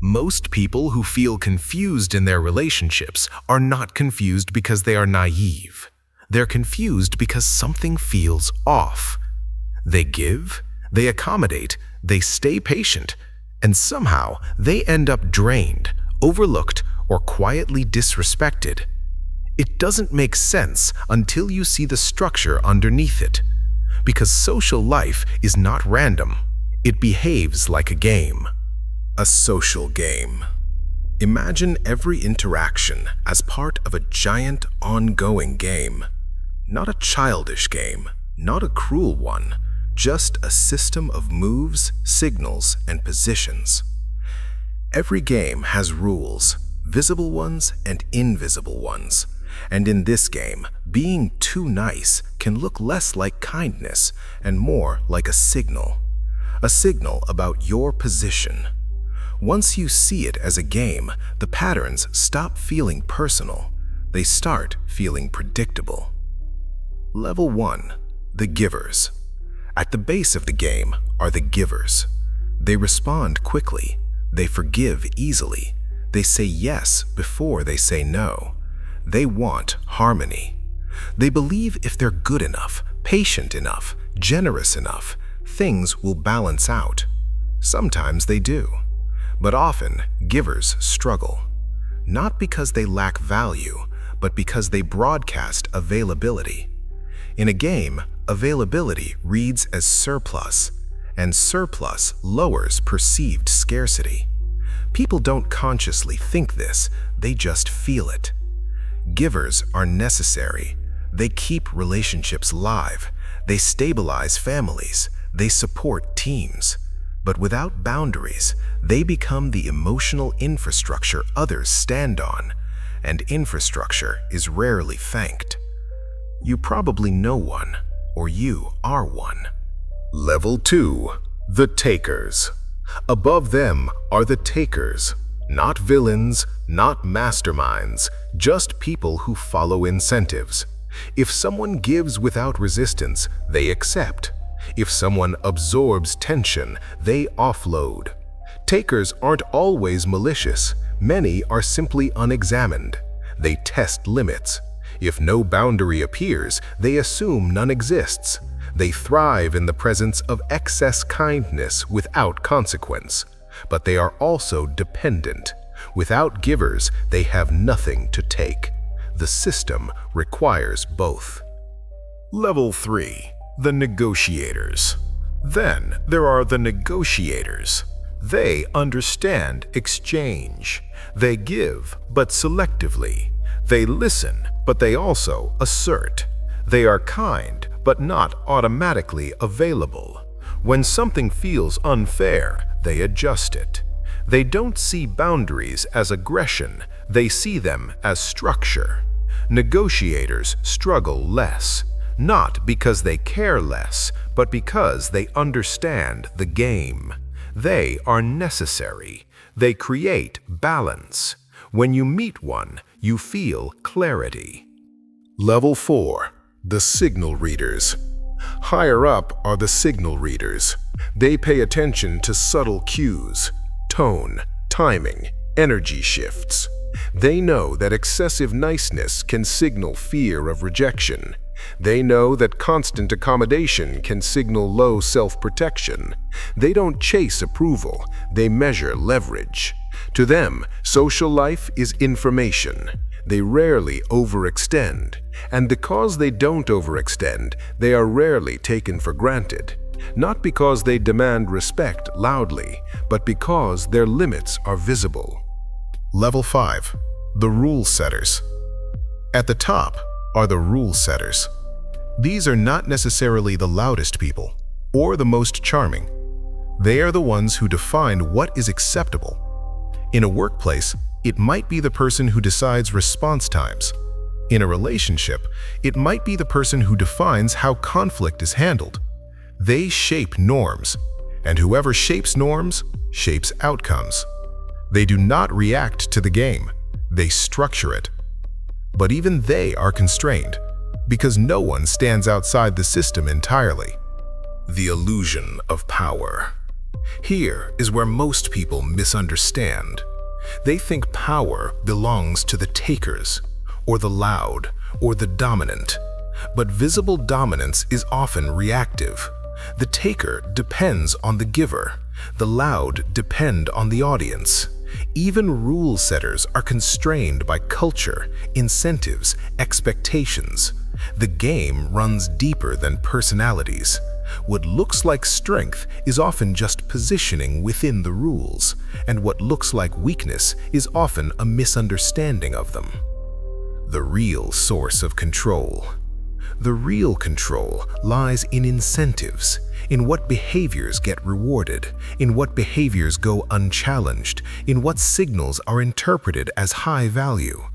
Most people who feel confused in their relationships are not confused because they are naive. They're confused because something feels off. They give, they accommodate, they stay patient, and somehow they end up drained, overlooked, or quietly disrespected. It doesn't make sense until you see the structure underneath it. Because social life is not random. It behaves like a game. A social game. Imagine every interaction as part of a giant, ongoing game. Not a childish game, not a cruel one, just a system of moves, signals, and positions. Every game has rules, visible ones and invisible ones. And in this game, being too nice can look less like kindness and more like a signal about your position. Once you see it as a game, the patterns stop feeling personal. They start feeling predictable. Level 1. The givers. At the base of the game are the givers. They respond quickly. They forgive easily. They say yes before they say no. They want harmony. They believe if they're good enough, patient enough, generous enough, things will balance out. Sometimes they do. But often, givers struggle. Not because they lack value, but because they broadcast availability. In a game, availability reads as surplus, and surplus lowers perceived scarcity. People don't consciously think this, they just feel it. Givers are necessary. They keep relationships live. They stabilize families. They support teams. But without boundaries, they become the emotional infrastructure others stand on, and infrastructure is rarely thanked. You probably know one, or you are one. Level 2. The takers. Above them are the takers. Not villains, not masterminds, just people who follow incentives. If someone gives without resistance, they accept. If someone absorbs tension, they offload. Takers aren't always malicious. Many are simply unexamined. They test limits. If no boundary appears, they assume none exists. They thrive in the presence of excess kindness without consequence. But they are also dependent. Without givers, they have nothing to take. The system requires both. Level 3. The negotiators. Then there are the negotiators. They understand exchange. They give, but selectively. They listen, but they also assert. They are kind, but not automatically available. When something feels unfair, they adjust it. They don't see boundaries as aggression, they see them as structure. Negotiators struggle less, not because they care less, but because they understand the game. They are necessary. They create balance. When you meet one, you feel clarity. Level 4. The signal readers. Higher up are the signal readers. They pay attention to subtle cues, tone, timing, energy shifts. They know that excessive niceness can signal fear of rejection. They know that constant accommodation can signal low self-protection. They don't chase approval, they measure leverage. To them, social life is information. They rarely overextend, and because they don't overextend, they are rarely taken for granted. Not because they demand respect loudly, but because their limits are visible. Level 5. The rule setters. At the top are the rule setters. These are not necessarily the loudest people or the most charming. They are the ones who define what is acceptable. In a workplace, it might be the person who decides response times. In a relationship, it might be the person who defines how conflict is handled. They shape norms, and whoever shapes norms shapes outcomes. They do not react to the game, they structure it. But even they are constrained, because no one stands outside the system entirely. The illusion of power. Here is where most people misunderstand. They think power belongs to the takers, or the loud, or the dominant. But visible dominance is often reactive. The taker depends on the giver. The loud depend on the audience. Even rule setters are constrained by culture, incentives, expectations. The game runs deeper than personalities. What looks like strength is often just positioning within the rules, and what looks like weakness is often a misunderstanding of them. The real source of control. The real control lies in incentives, in what behaviors get rewarded, in what behaviors go unchallenged, in what signals are interpreted as high value.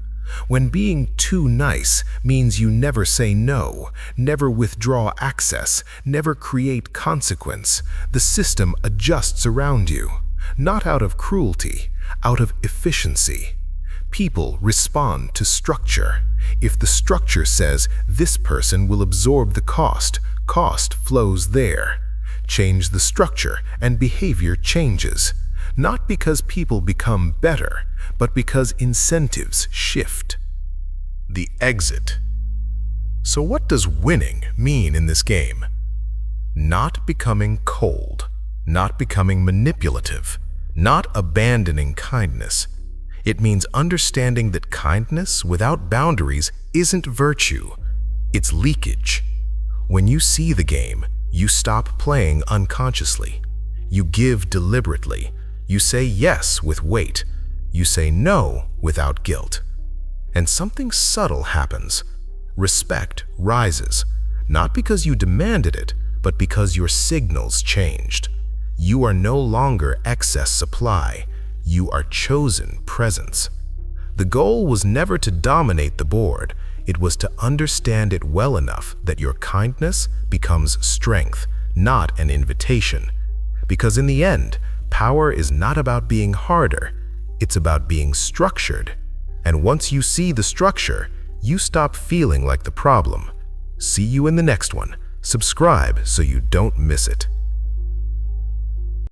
When being too nice means you never say no, never withdraw access, never create consequence, the system adjusts around you, not out of cruelty, out of efficiency. People respond to structure. If the structure says this person will absorb the cost, cost flows there. Change the structure and behavior changes, not because people become better, but because incentives shift. The exit. So what does winning mean in this game? Not becoming cold, not becoming manipulative, not abandoning kindness. It means understanding that kindness without boundaries isn't virtue, it's leakage. When you see the game, you stop playing unconsciously. You give deliberately. You say yes with weight. You say no without guilt. And something subtle happens. Respect rises, not because you demanded it, but because your signals changed. You are no longer excess supply. You are chosen presence. The goal was never to dominate the board. It was to understand it well enough that your kindness becomes strength, not an invitation. Because in the end, power is not about being harder, it's about being structured. And once you see the structure, you stop feeling like the problem. See you in the next one. Subscribe so you don't miss it.